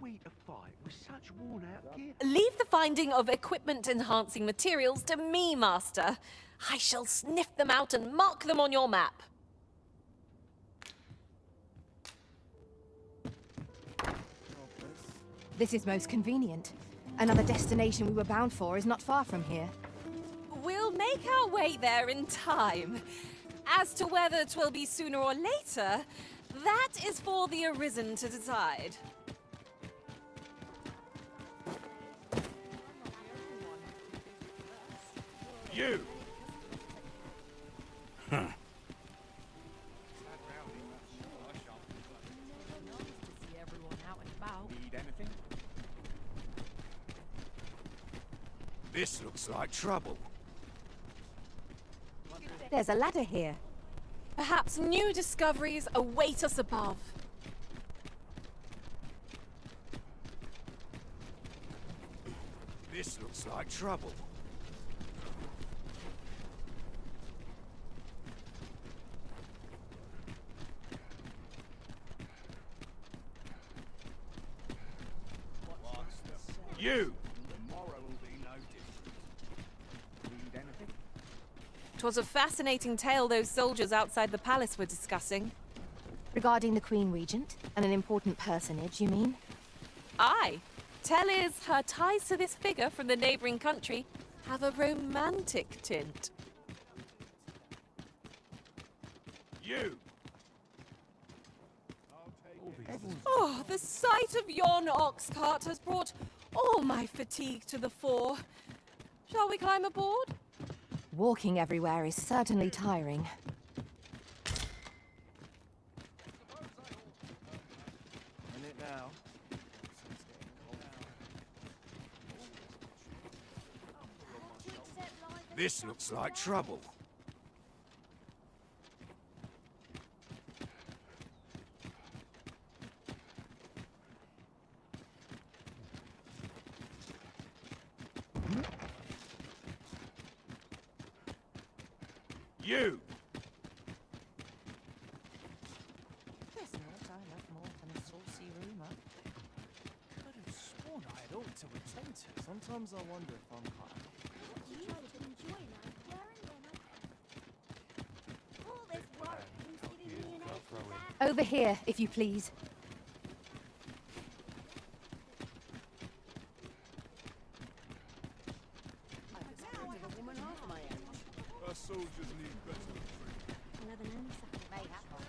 we to fight with such worn-out gear? Leave the finding of equipment-enhancing materials to me, Master. I shall sniff them out and mark them on your map. This is most convenient. Another destination we were bound for is not far from here. We'll make our way there in time. As to whether 'twill be sooner or later, that is for the Arisen to decide. You! Huh. Need anything? This looks like trouble. There's a ladder here. Perhaps new discoveries await us above. This looks like trouble. You! Tomorrow will be no different. Need anything? 'Twas a fascinating tale those soldiers outside the palace were discussing. Regarding the Queen Regent, and an important personage, you mean? Aye. Tell is her ties to this figure from the neighboring country have a romantic tint. You! Oh, the sight of yon ox cart has brought all my fatigue to the fore. Shall we climb aboard? Walking everywhere is certainly tiring. In it now. This looks like trouble. You! There's not I love more than a saucy rumour. Could have sworn I had ought to attend to. Sometimes I wonder if I'm kind. You would enjoy life, weren't you? All this work is giving me an ache for that. Over here, if you please. Our soldiers need better. Another nanny may happen.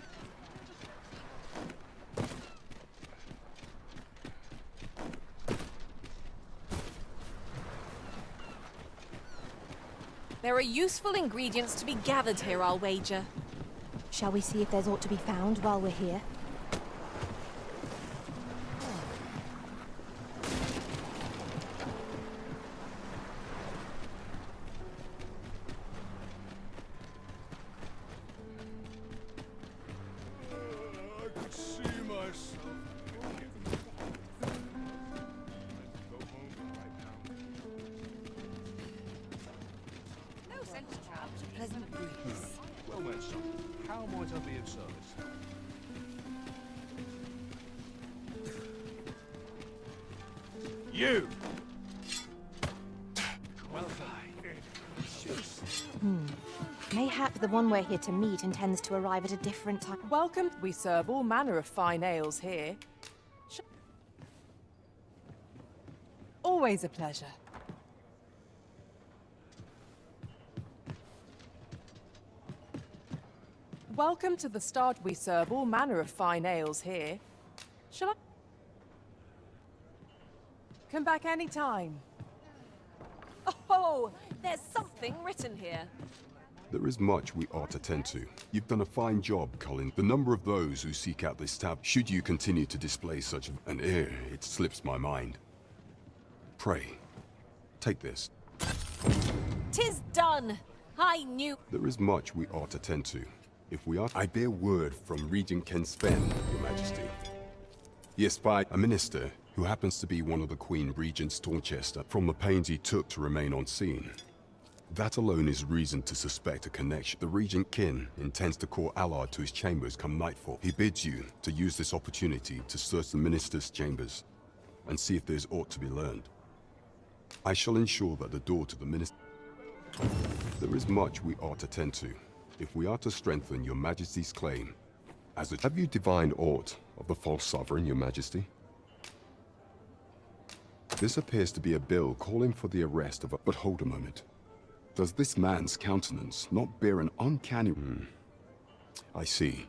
There are useful ingredients to be gathered here, I'll wager. Shall we see if there's aught to be found while we're here? I could see myself. Go home right now. No sense trapped, pleasant breeze. Well met, son. How might I be of service? You! Well Mayhap the one we're here to meet intends to arrive at a different time. Welcome. We serve all manner of fine ales here. Always a pleasure. Welcome to the start. We serve all manner of fine ales here. Shall I? Come back anytime. Oh, there's something written here. There is much we ought to tend to. You've done a fine job, Colin. The number of those who seek out this tab, should you continue to display such an air, it slips my mind. Pray, take this. 'Tis done. I knew. There is much we ought to tend to. If we are, I bear word from Regent Ken Sven, Your Majesty. He espied a minister who happens to be one of the Queen Regent's Dorchester from the pains he took to remain on scene. That alone is reason to suspect a connection. The Regent Kin intends to call Allard to his chambers come nightfall. He bids you to use this opportunity to search the minister's chambers. and see if there's aught to be learned. I shall ensure that the door to the minister... There is much we ought to tend to, if we are to strengthen your majesty's claim. As a... Have you divined aught of the false sovereign, your majesty? This appears to be a bill calling for the arrest of a... But hold a moment. Does this man's countenance not bear an uncanny... I see.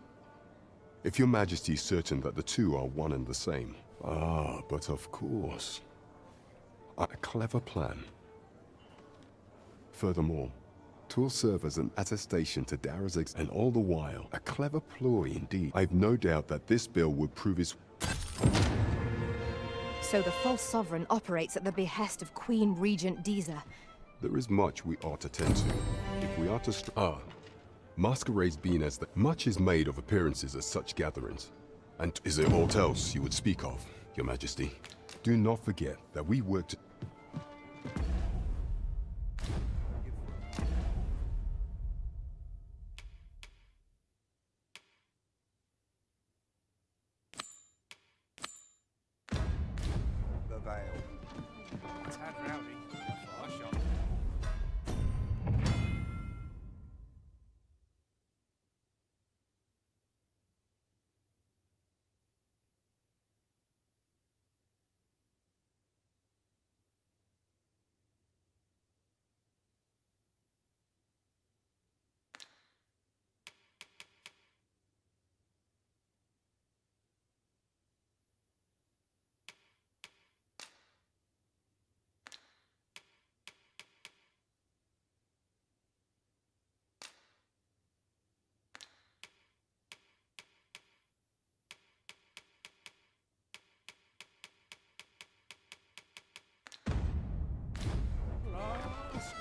If your majesty is certain that the two are one and the same. Ah, but of course. A clever plan. Furthermore, 'twill serve as an attestation to Dara's and all the while, a clever ploy indeed. I've no doubt that this bill would prove his... So the false sovereign operates at the behest of Queen Regent Diza. There is much we ought to tend to, if we are to masquerades being as that much is made of appearances at such gatherings. And is there aught else you would speak of, your majesty? Do not forget that we work to... The veil. Tad rowdy. Far shot.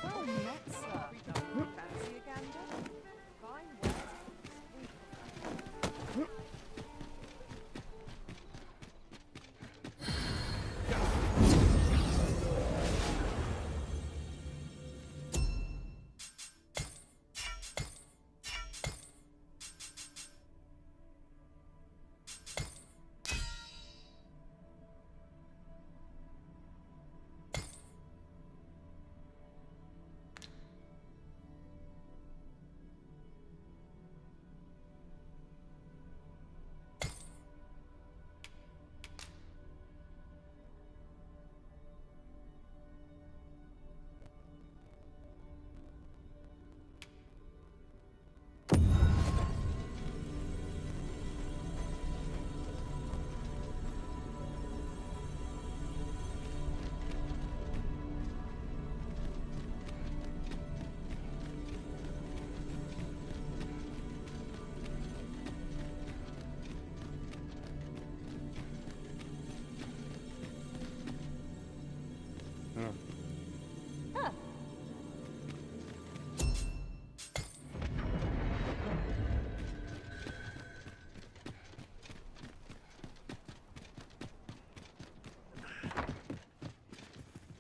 Well met, sir. Fancy a gander? Fine work.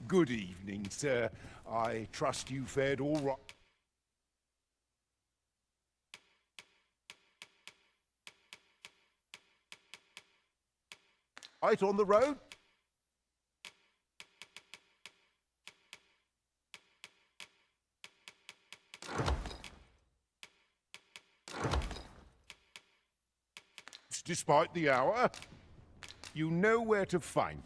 Good evening, sir. I trust you fared all right. Right on the road? Despite the hour, you know where to find.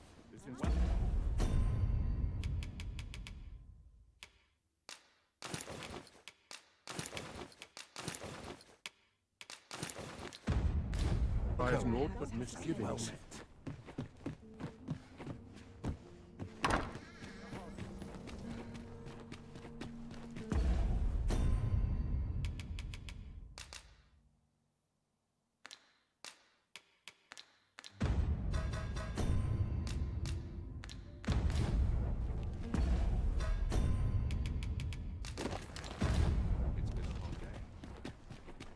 I have naught but misgivings.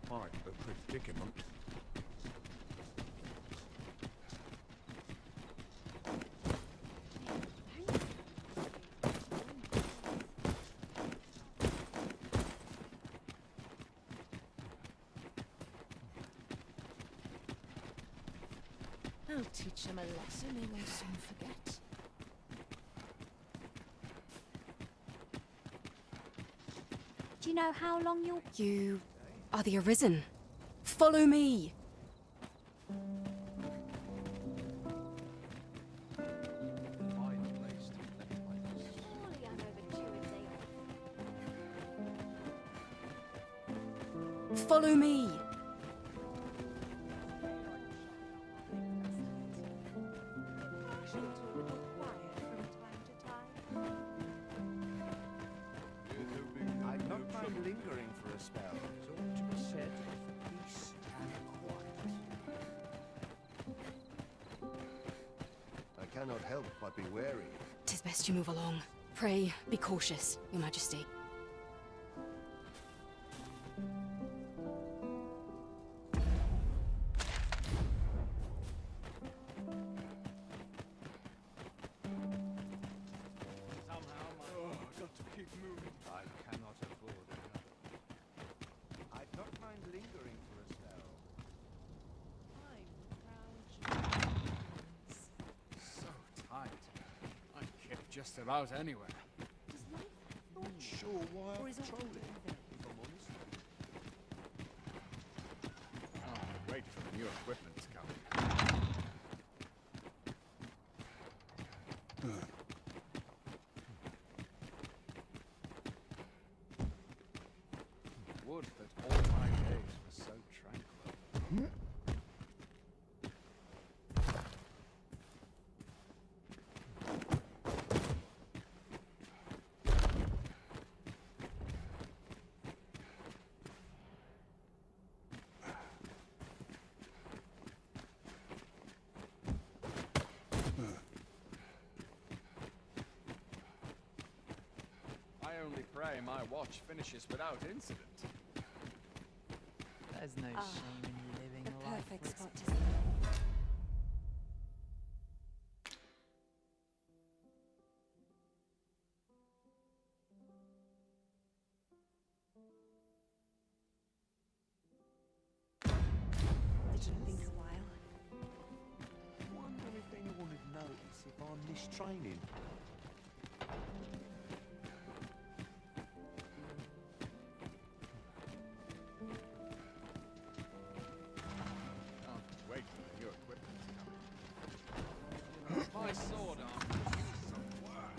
Quite a predicament. I'll teach him a lesson he will soon forget. Do you know how long you'll... You are the Arisen. Follow me. Surely I'm overdue, Zair. Follow me. Partial to a little quiet from time to time. I'd not mind lingering for a spell. It's all to be said for peace and quiet. I cannot help but be wary. 'Tis best you move along. Pray, be cautious, Your Majesty. Got to keep moving. I cannot afford another. I'd not mind lingering for a spell. So tight. I can kick just about anywhere. Not sure why I'm trolling, if I'm honest. Oh, wait for the new equipment's coming. Would that all my days were so tranquil. I only pray my watch finishes without incident. There's no shame in living The life. perfect with spot to Did you think a while? Wonder if anyone would notice if I'm mistraining. Oh, wait for the new equipment's coming. My sword arm could use some work.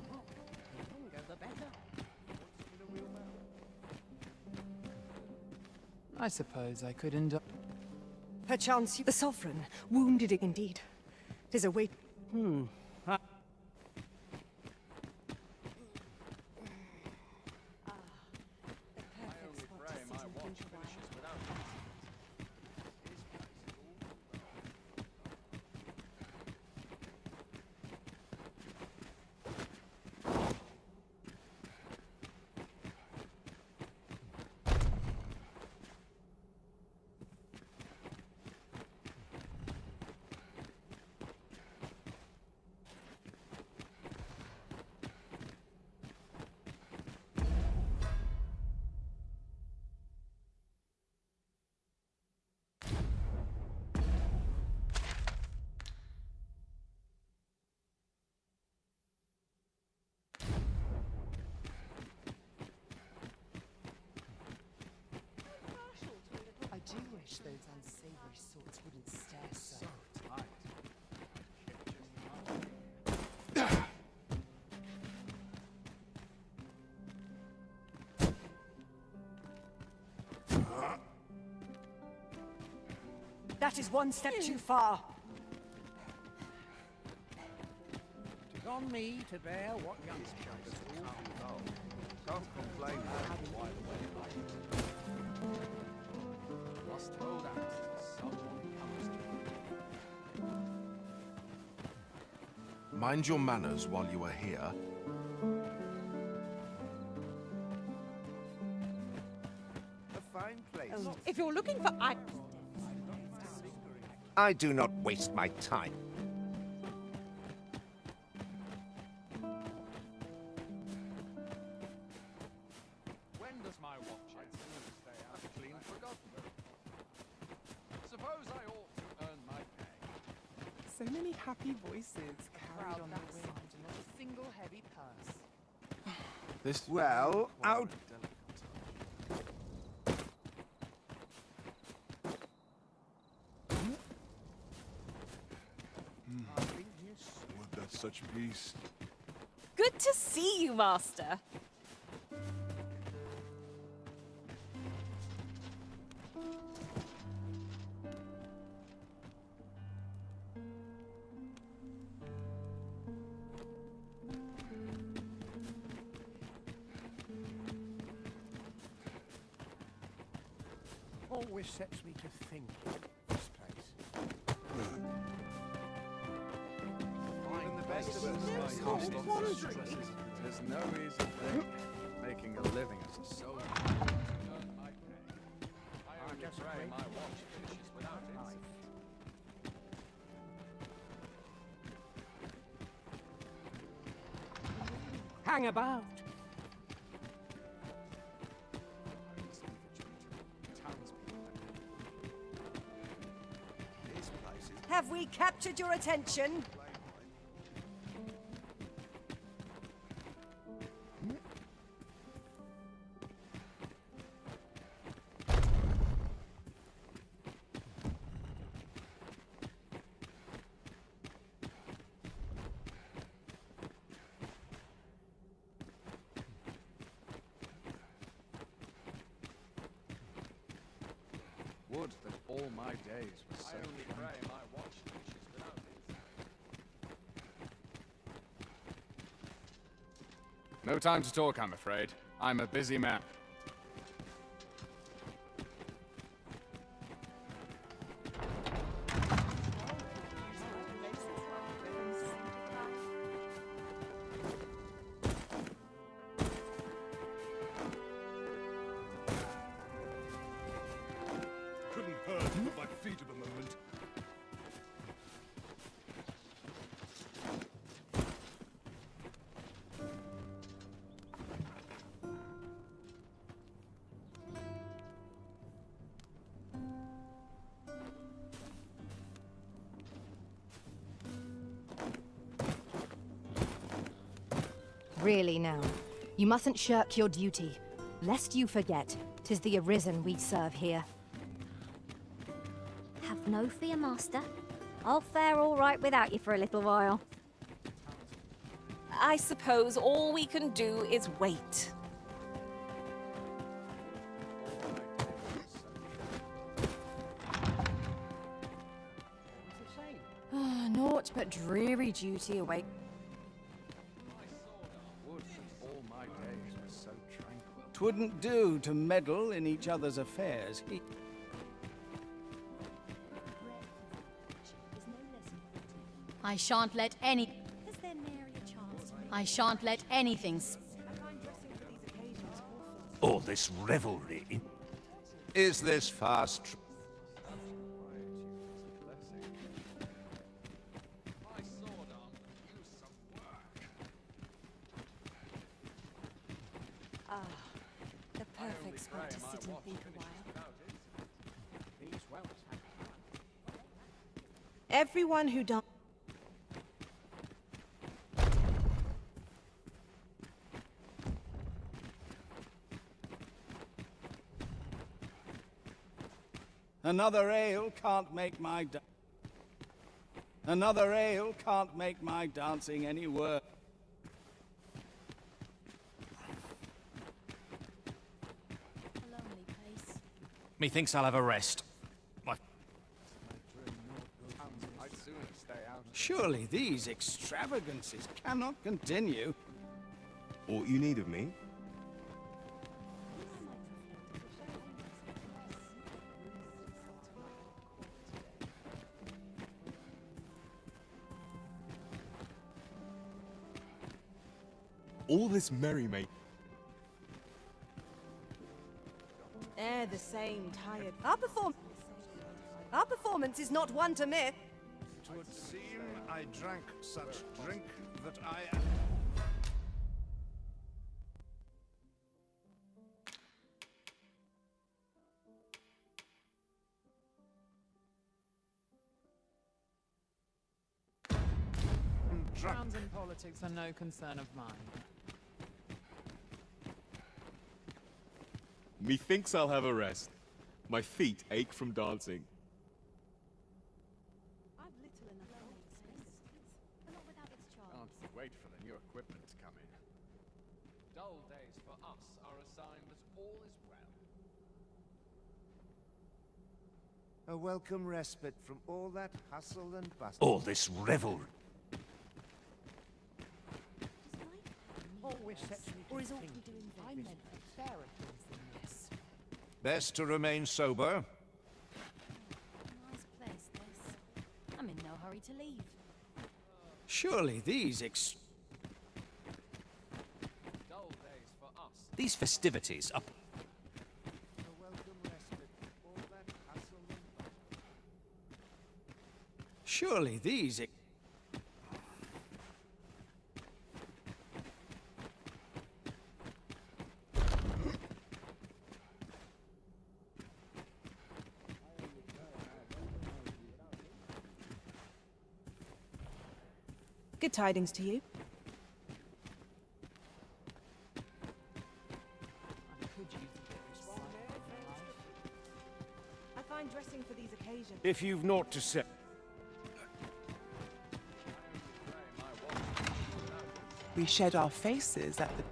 The longer the better. I suppose I could end up. Perchance the Sovereign, wounded indeed. 'Tis a wait. The I perfect only spot pray to my sit and watch think a while. finishes without incident. I do wish those unsavory sorts wouldn't stare so. So tight. That is one step too far. It is on me to bear what youngsters Can't complain. Must hold out till someone comes to. Mind your manners while you are here. a fine place. If you're looking for I do not waste my time. When does my watch end? I've clean forgotten. suppose I ought to earn my pay. So many happy voices carried Crowd on that the wind. size and not a single heavy purse. This Well, out. would that such peace. Good to see you, Master. Always sets me to thinking, this place. Even the best of us cost stresses. There's no easy thing making a living as a soldier. To earn my pay. I only pray my watch finishes without incident. Hang about. Have we captured your attention? Would that all my days were so. I only pray my watch finishes without incident. No time to talk, I'm afraid. I'm a busy man. Couldn't hurt to put my feet up a moment. Really now, you mustn't shirk your duty, lest you forget, 'tis the Arisen we serve here. Have no fear, Master. I'll fare all right without you for a little while. I suppose all we can do is wait. Naught but dreary duty await. Would that all my days were so tranquil. 'Twouldn't do to meddle in each other's affairs. I shan't let any... I shan't let anything... All this revelry. Is this fast? My sword arm could use some work. Ah, the perfect spot to sit and think a while. Everyone who don't. Another ale can't make my Another ale can't make my dancing any worse. Methinks I'll have a rest. I'd sooner stay out. Surely these extravagances cannot continue. All you need of me? All this merrymaking. They're the same tired. Our performance is not one to miss. It would seem I drank such drink that I... Backgrounds and politics are no concern of mine. Methinks I'll have a rest. My feet ache from dancing. Can't wait for the new equipment to come in. Dull days for us are a sign that all is well. A welcome respite from all that hustle and bustle. All this revelry. Or is all we do in vain? I meant fairer things than this. Best to remain sober. Nice place, this. I'm in no hurry to leave. Surely these Dull days for us. these festivities are... A welcome respite from all that hustle and bustle. Surely these... Good tidings to you. I could use a bit of excitement in life. I find dressing for these occasions. If you've naught to say. We shed our faces at the...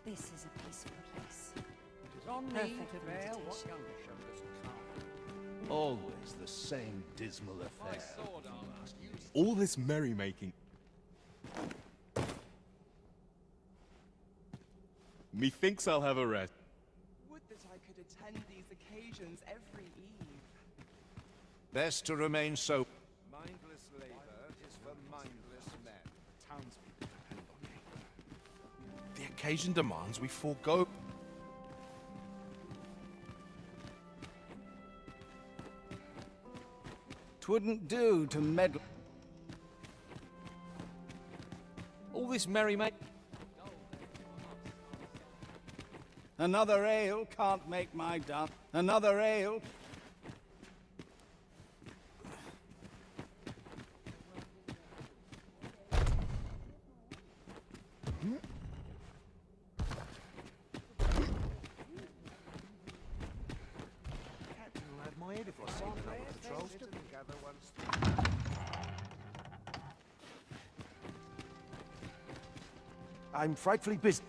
This is a peaceful place. It's on me Perfect to for bear what meditation. younger shoulders can't. Always the same dismal affair. All this merrymaking. Methinks I'll have a rest. Would that I could attend these occasions every eve. Best to remain sober. Mindless labor is for mindless men. Townspeople depend on me. The occasion demands we forego. Twouldn't do to meddle. All this merrymaking. Another ale can't make my dance. Another ale. Captain will have my head if I see another patrol. I'm frightfully busy.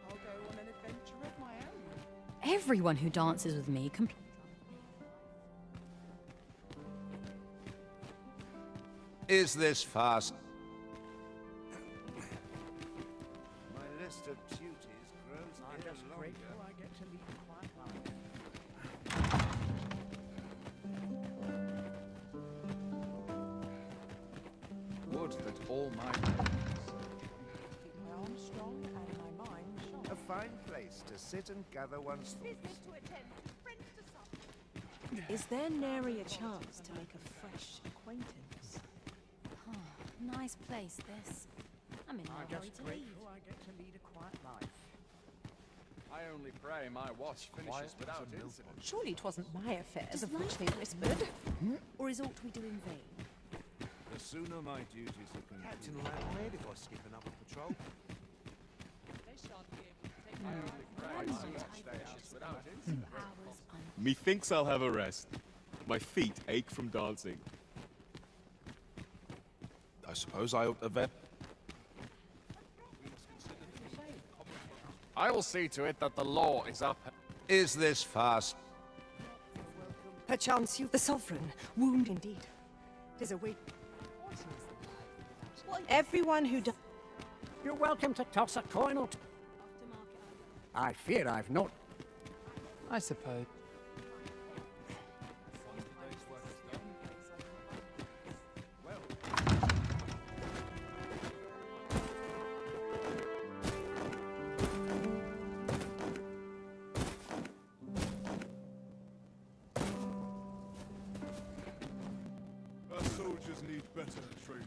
I'll go on an adventure of my own. Everyone who dances with me Is this fast? My list of duties grows ever longer. I get to lead quite Would that all my Keep my arms strong and my mind sharp. A fine place to sit and gather one's thoughts. Is there nary a chance to make a fresh acquaintance? Oh, nice place, this. I'm in no hurry to leave. I get to lead a quiet life. I only pray my watch finishes without incident. Surely 'twasn't my affairs of which they whispered. Or is aught we do in vain? The sooner my duties are completed. Captain will have my head if I skip another patrol. They shan't be able to take I only pray my watch finishes without incident. Methinks I'll have a rest. My feet ache from dancing. I suppose I ought to vet. I will see to it that the law is upheld. Is this fast? Perchance you, the sovereign, wound indeed. 'Tis a wait. Everyone who does. You're welcome to toss a coin or two. I fear I've not. I suppose. Our soldiers need better training.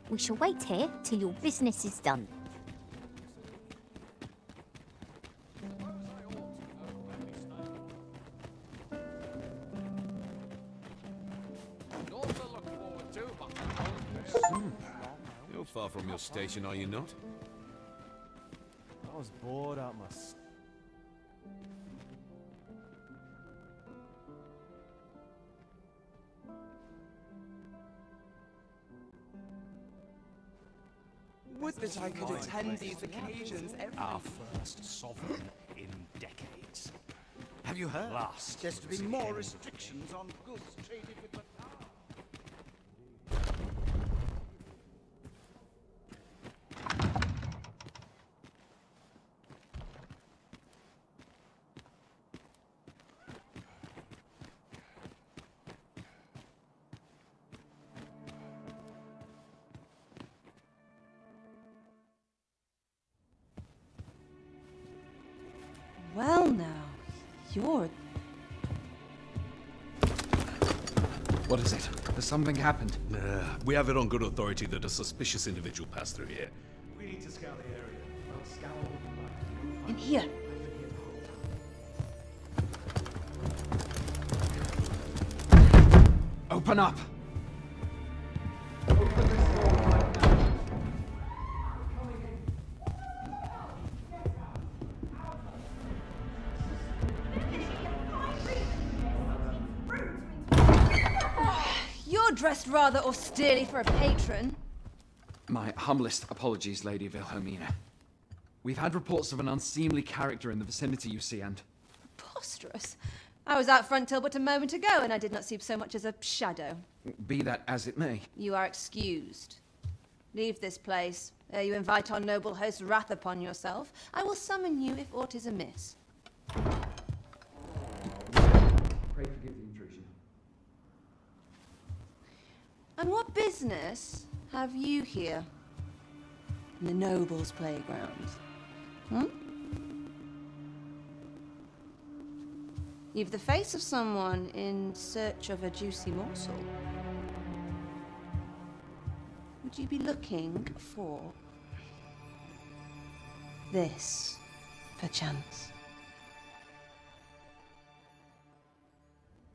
We shall wait here till your business is done. You're far from your station, are you not? I was bored out my... Would that I could attend these occasions every... Our first sovereign in decades. Have you heard? Last. There's to be more restrictions on goods traded with the Well now, you're... What is it? Has something happened? We have it on good authority that a suspicious individual passed through here. We need to scour the area. I'll scour In here. Open up! You're dressed rather austerely for a patron. My humblest apologies, Lady Wilhelmina. We've had reports of an unseemly character in the vicinity, you see, and... Preposterous. I was out front till but a moment ago, and I did not see so much as a shadow. Be that as it may. You are excused. Leave this place, ere you invite our noble host's wrath upon yourself. I will summon you if aught is amiss. Pray forgive the intrusion. And what business have you here? In the nobles' playgrounds? Hmm? You've the face of someone in search of a juicy morsel. Would you be looking for this, perchance?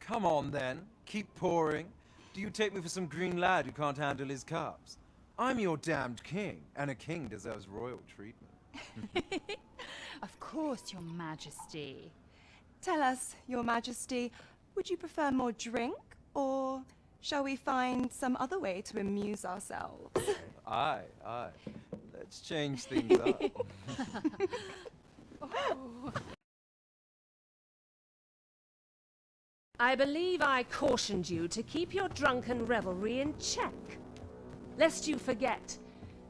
Come on then, keep pouring. Do you take me for some green lad who can't handle his cups? I'm your damned king, and a king deserves royal treatment. Of course, Your Majesty. Tell us, Your Majesty, would you prefer more drink, or shall we find some other way to amuse ourselves? Aye. Let's change things up. I believe I cautioned you to keep your drunken revelry in check, lest you forget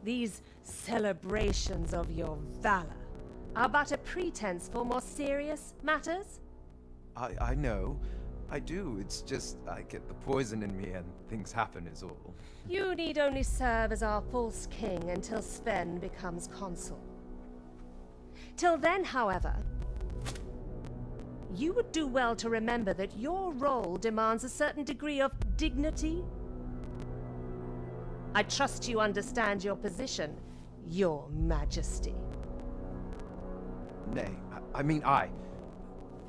these celebrations of your valor are but a pretense for more serious matters. I know. I do. It's just I get the poison in me and things happen is all. You need only serve as our false king until Sven becomes consul. Till then, however, you would do well to remember that your role demands a certain degree of dignity. I trust you understand your position, Your Majesty. Nay,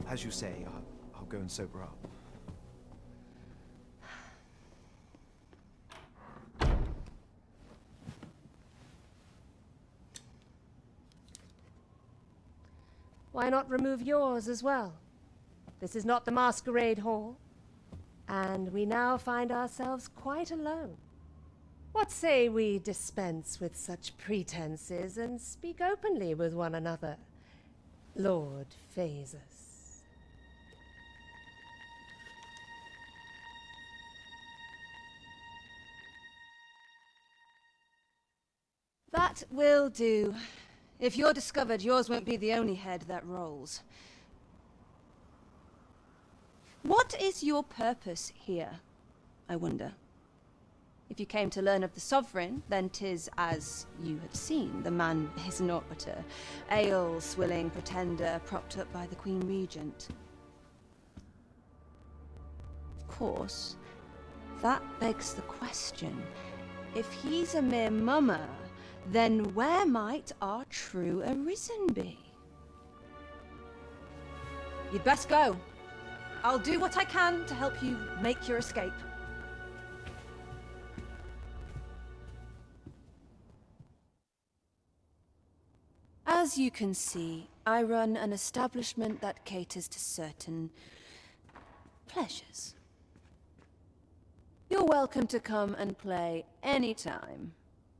as you say, I'll go and sober up. Why not remove yours as well? This is not the masquerade hall, and we now find ourselves quite alone. What say we dispense with such pretenses and speak openly with one another, Lord Phasus? That will do. If you're discovered, yours won't be the only head that rolls. What is your purpose here, I wonder? If you came to learn of the Sovereign, then 'tis as you had seen. The man is naught but a ale-swilling pretender propped up by the Queen Regent. Of course, that begs the question. If he's a mere mummer, then where might our true Arisen be? You'd best go. I'll do what I can to help you make your escape. As you can see, I run an establishment that caters to certain pleasures. You're welcome to come and play anytime.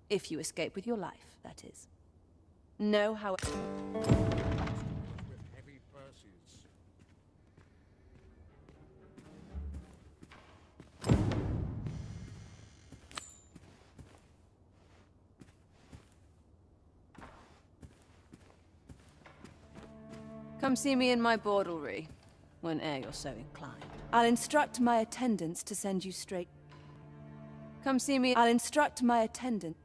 If you escape with your life, that is. Know how... Heavy purses. Come see me in my bordlery, whene'er you're so inclined. I'll instruct my attendants to send you straight... Come see me... I'll instruct my attendant...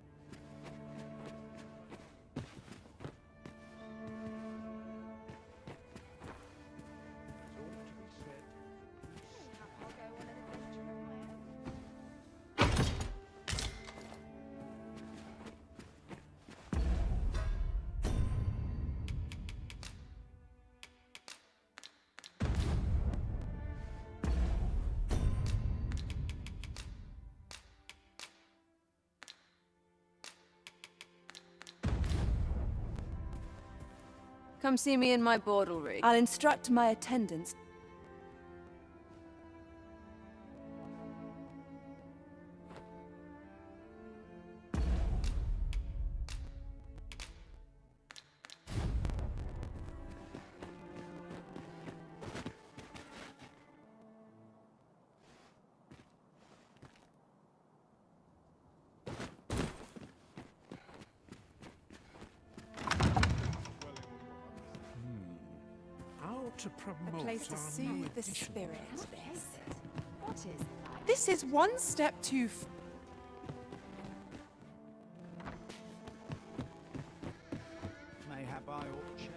Come see me in my bordlery. I'll instruct my attendants... To promote A place to our soothe new the edition. spirit. What is that? This is one step too Mayhap I ought change.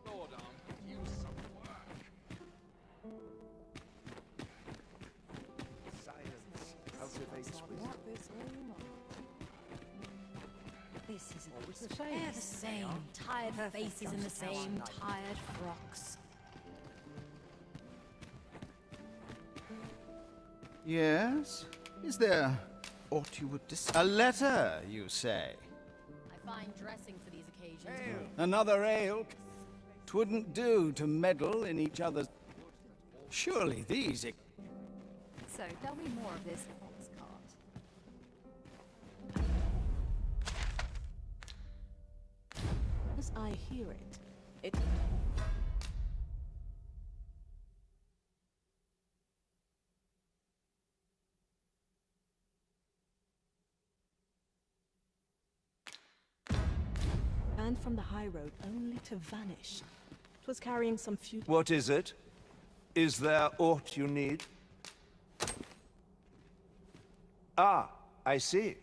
Lord, you some work. Silence cultivates wisdom. This is Always the same. They're the same. Tired faces in the same tired frocks. Yes? Is there aught you would A letter, you say? I find dressing for these occasions. Another ale? 'Twouldn't do to meddle in each other's... Surely these... So tell me more of this fox cart. As I hear it, it... And from the high road only to vanish. 'Twas carrying some few... What is it? Is there aught you need? Ah, I see.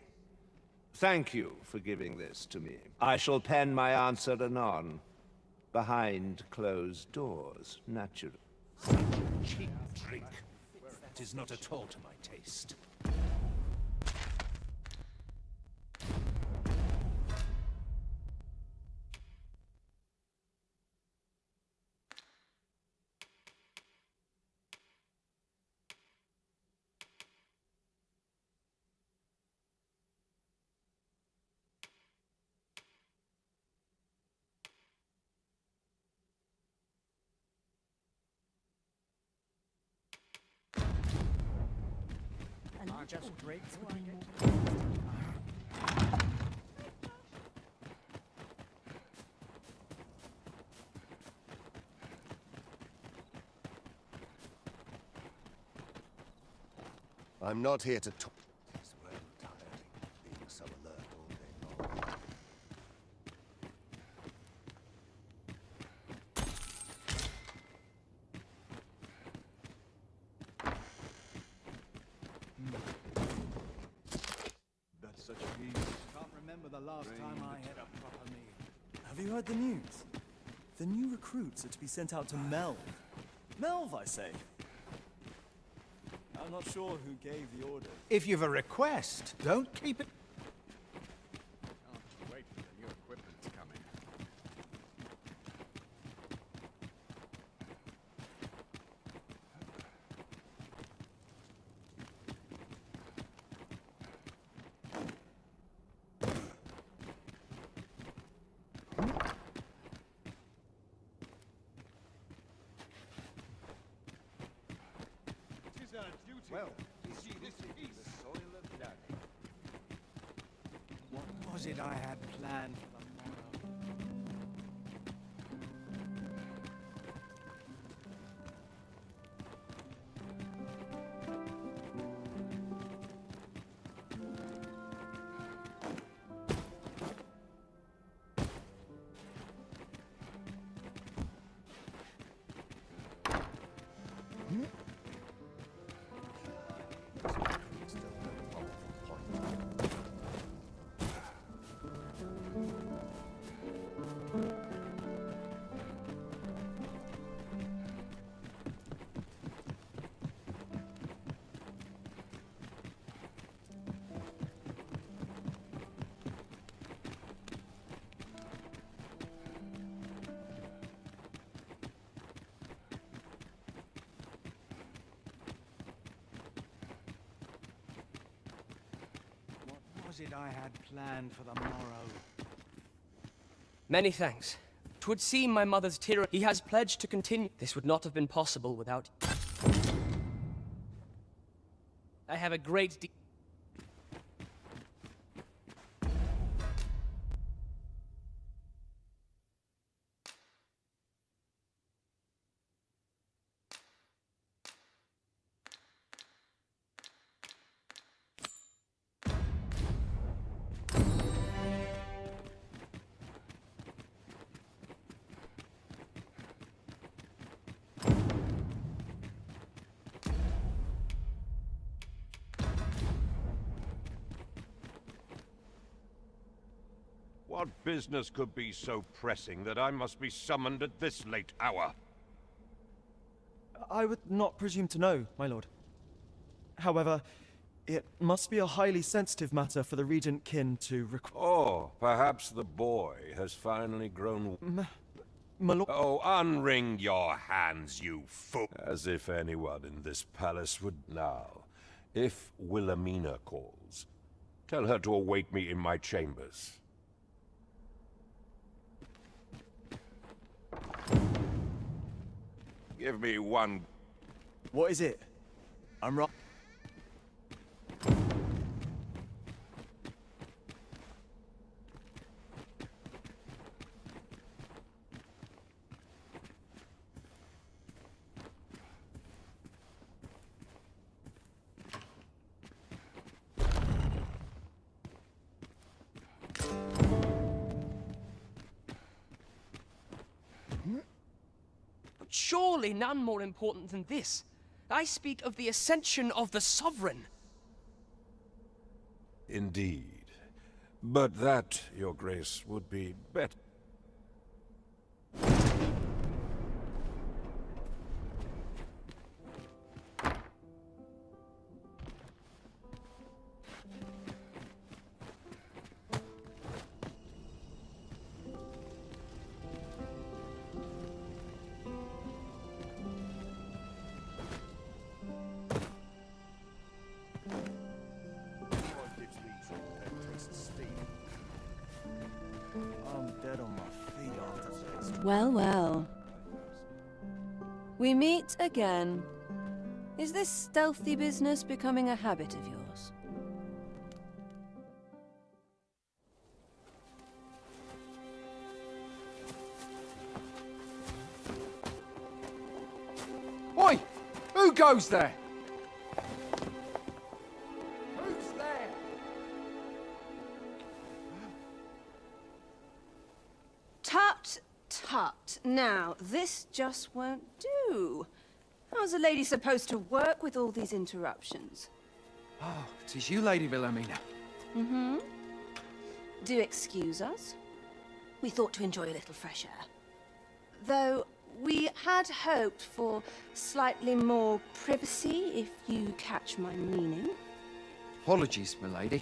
Thank you for giving this to me. I shall pen my answer anon, behind closed doors, naturally. Cheap drink. It is not at all to my taste. I just drink till I get... I'm not here to talk. It's well tiring being so alert all day long. That's such a ease. Can't remember the last time I had a proper meal. Have you heard the news? The new recruits are to be sent out to Melv. Melv, I say. I'm not sure who gave the order. If you've a request, don't keep it. Can't wait for the new equipment to come in. Well, see this is the soil of learning. What was it I had planned for the morrow? What was it I had planned for the morrow? Many thanks. 'Twould seem my mother's tyranny. He has pledged to continue. This would not have been possible without. I have a great deal. What business could be so pressing that I must be summoned at this late hour? I would not presume to know, my lord. However, it must be a highly sensitive matter for the regent kin to Oh, perhaps the boy has finally grown... My lord... Oh, unwring your hands, you fool! As if anyone in this palace would now. If Wilhelmina calls, tell her to await me in my chambers. Give me one... What is it? I'm right. Surely none more important than this. I speak of the ascension of the Sovereign. Indeed. But that, Your Grace, would be better. I'm dead on my feet after this. Well, well. We meet again. Is this stealthy business becoming a habit of yours? Oi! Who goes there? Now, this just won't do. How's a lady supposed to work with all these interruptions? Oh, it is you, Lady Wilhelmina. Mm-hmm. Do excuse us. We thought to enjoy a little fresh air. Though, we had hoped for slightly more privacy, if you catch my meaning. Apologies, milady.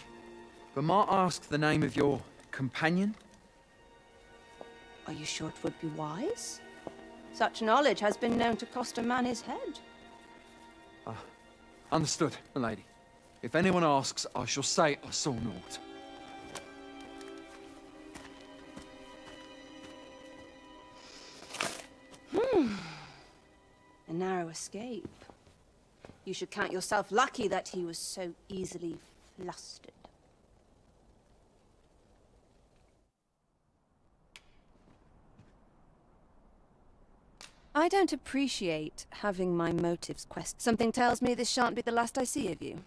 But might I ask the name of your companion? Are you sure it would be wise? Such knowledge has been known to cost a man his head. Understood, milady. If anyone asks, I shall say I saw naught. A narrow escape. You should count yourself lucky that he was so easily flustered. I don't appreciate having my motives questioned. Something tells me this shan't be the last I see of you.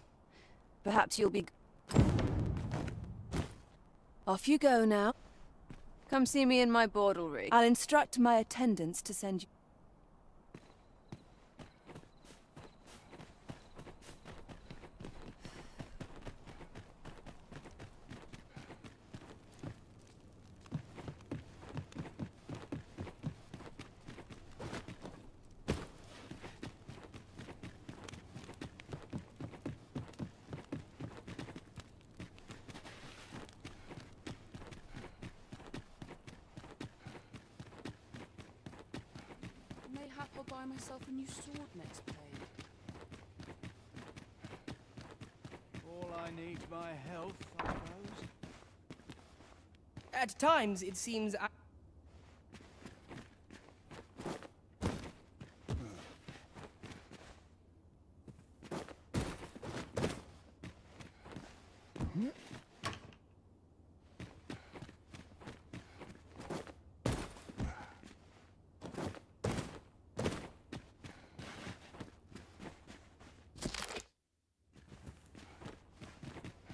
Perhaps you'll be... Off you go now. Come see me in my bordlery. I'll instruct my attendants to send you... Mayhap I'll buy myself a new sword next play. All I need's my health, I suppose. At times, it seems...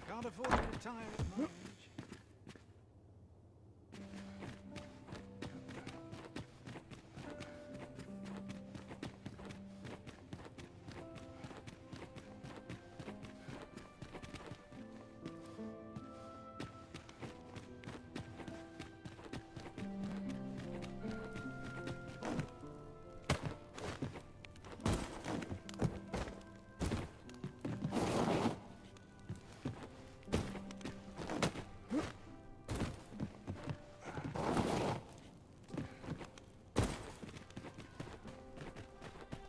Can't afford to retire at my age.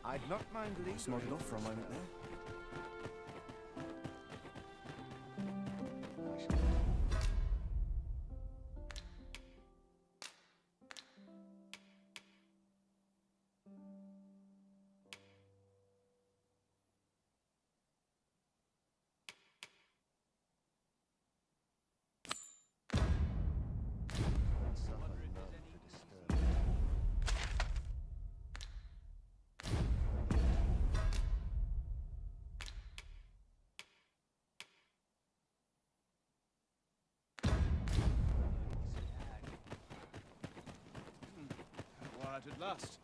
I'd not mind leaving. Nodded off for a moment there. Quiet at last.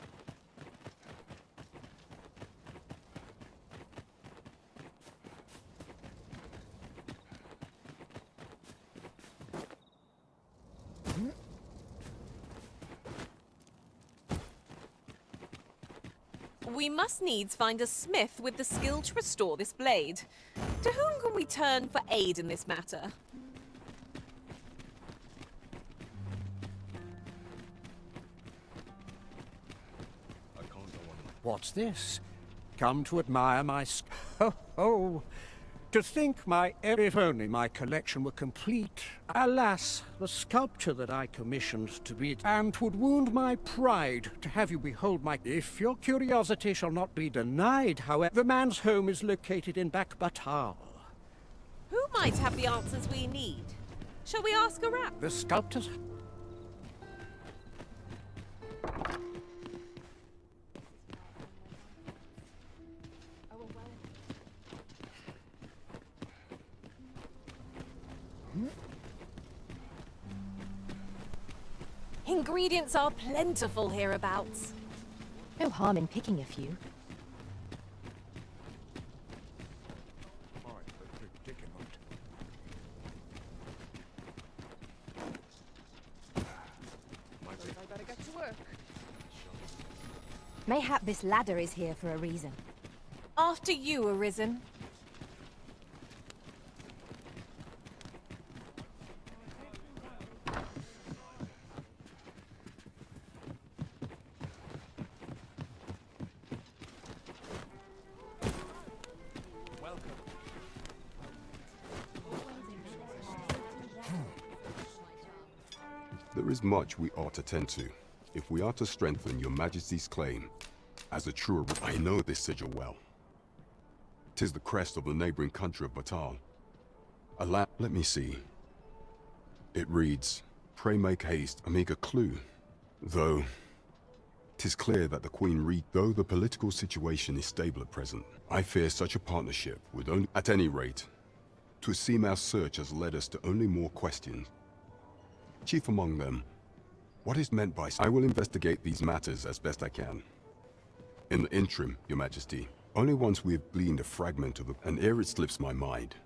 We must needs find a smith with the skill to restore this blade. To whom can we turn for aid in this matter? What's this? Come to admire my oh, to think if only my collection were complete. Alas, the sculpture that I commissioned to be, and 'twould wound my pride to have you behold my... If your curiosity shall not be denied, however, the man's home is located in Batal. Who might have the answers we need? Shall we ask around? The sculptor's... Ingredients are plentiful hereabouts. No harm in picking a few. I better get to work. Mayhap this ladder is here for a reason. After you, Arisen. There is much we ought to tend to, if we are to strengthen your Majesty's claim. As a true, I know this sigil well. 'Tis the crest of the neighboring country of Batal. Let me see. It reads, "Pray make haste, amiga clue." Though, 'tis clear that the Queen though the political situation is stable at present, I fear such a partnership would only, at any rate, 'twould seem our search has led us to only more questions. Chief among them, what is meant by... I will investigate these matters as best I can. In the interim, Your Majesty, only once we have gleaned a fragment of the... and ere it slips my mind.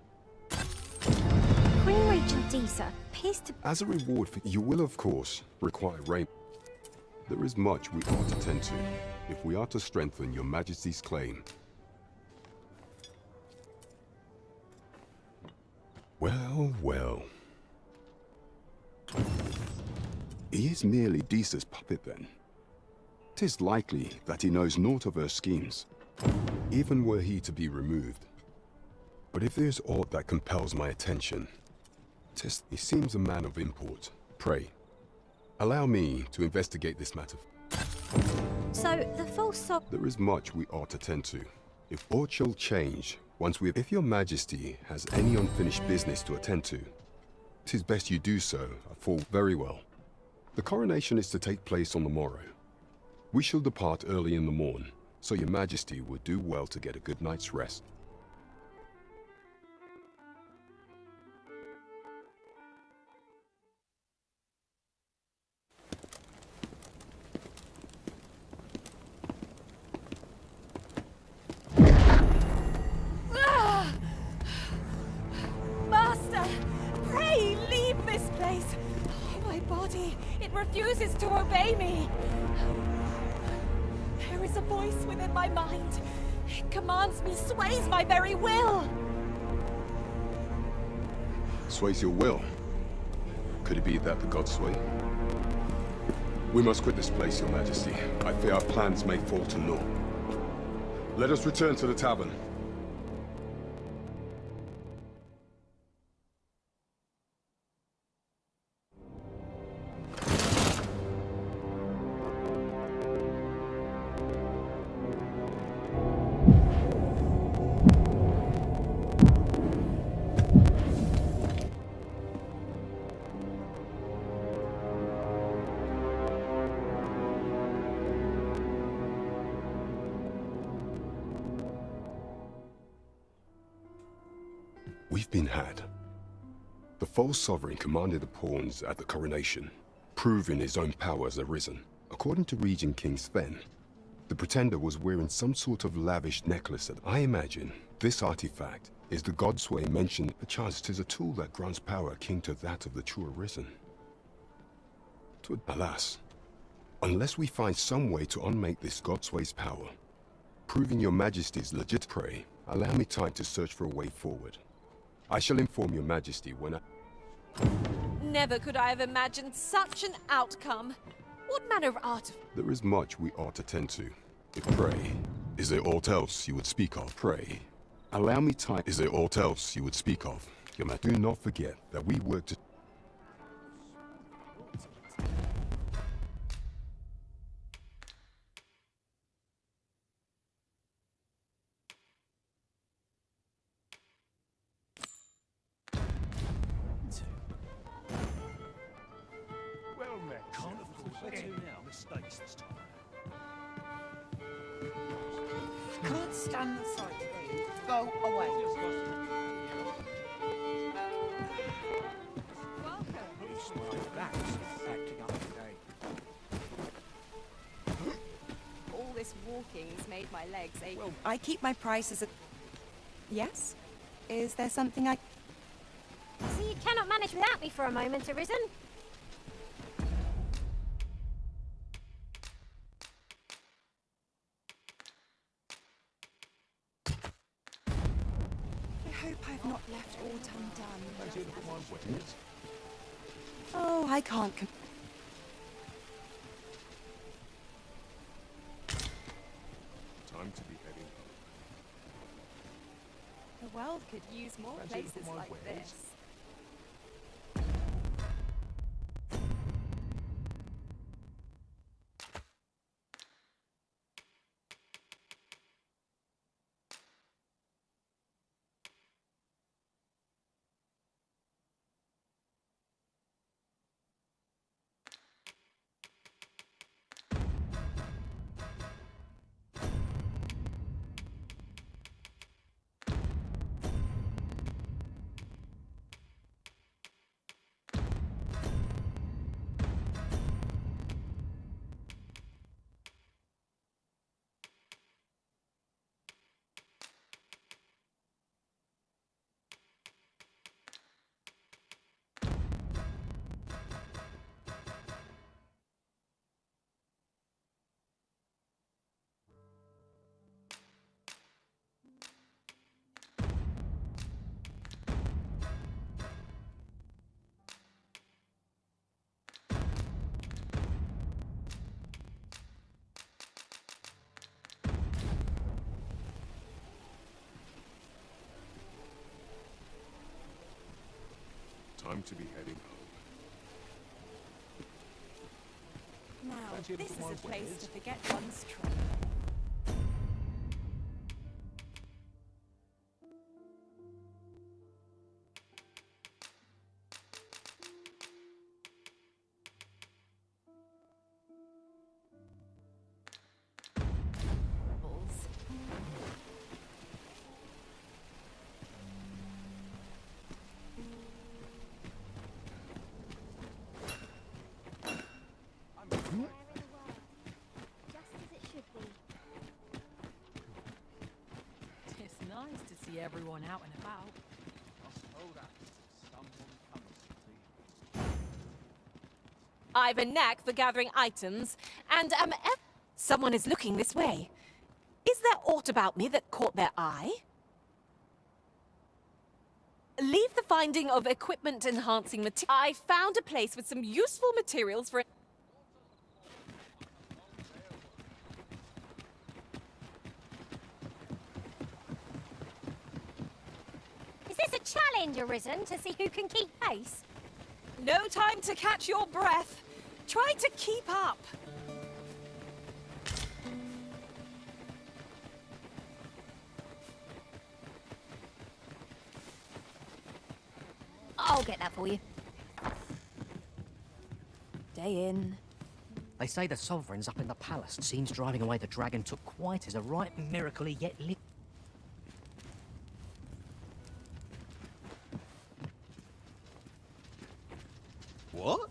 Queen Regent Disa appears to... As a reward for... you will, of course, require rain. There is much we ought to tend to, if we are to strengthen Your Majesty's claim. Well, well. He is merely Disa's puppet, then. 'Tis likely that he knows naught of her schemes, even were he to be removed. But if there's aught that compels my attention, he seems a man of import. Pray, allow me to investigate this matter. So, the false There is much we ought to tend to. If aught shall change, once we... If Your Majesty has any unfinished business to attend to, 'tis best you do so, for very well. The coronation is to take place on the morrow. We shall depart early in the morn, so Your Majesty would do well to get a good night's rest. Master, pray leave this place. My body, it refuses to obey me. There is a voice within my mind. It commands me, sways my very will. Sways your will? Could it be that the gods sway? We must quit this place, Your Majesty. I fear our plans may fall to naught. Let us return to the tavern. We've been had. The false sovereign commanded the pawns at the coronation, proving his own power as arisen. According to Regent King Sven, the pretender was wearing some sort of lavish necklace that I imagine this artifact is the godsway mentioned. Perchance 'tis a tool that grants power akin to that of the true arisen. Alas, unless we find some way to unmake this godsway's power, proving Your Majesty's legit prey, allow me time to search for a way forward. I shall inform Your Majesty when I... Never could I have imagined such an outcome. What manner of art... There is much we ought to tend to. If pray, is there aught else you would speak of? Pray, allow me time. Is there aught else you would speak of? Your Majesty, do not forget that we work to... Well met. Can't afford any mistakes this time. Can't stand the sight of you. Go away. It's my back's acting up today. this walking's made my legs ache. Well, I keep my prices at... Yes? Is there something I... So you cannot manage without me for a moment, Arisen? I hope I've not left aught undone. Oh, I can't... Time to be heading home. The world could use more places like this. Time to be heading home. Now, this is a place to forget one's trouble. Everyone out and about. I've a knack for gathering items, and someone is looking this way. Is there aught about me that caught their eye? Leave the finding of equipment-enhancing material. I found a place with some useful materials for... Is this a challenge, Arisen, to see who can keep pace? No time to catch your breath. Try to keep up. I'll get that for you. Day in. They say the Sovereign's up in the palace. Seems driving away the dragon took quite as a right miracle yet lit. What?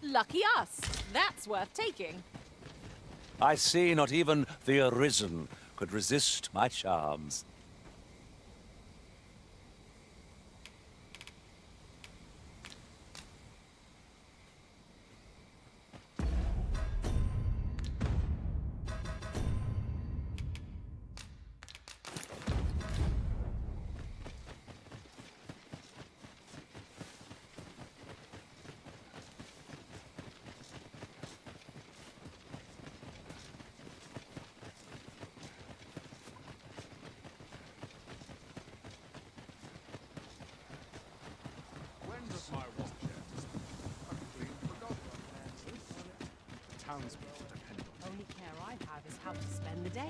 Lucky us. That's worth taking. I see not even the Arisen could resist my charms. townspeople depend on. Only care I have is how to spend the day.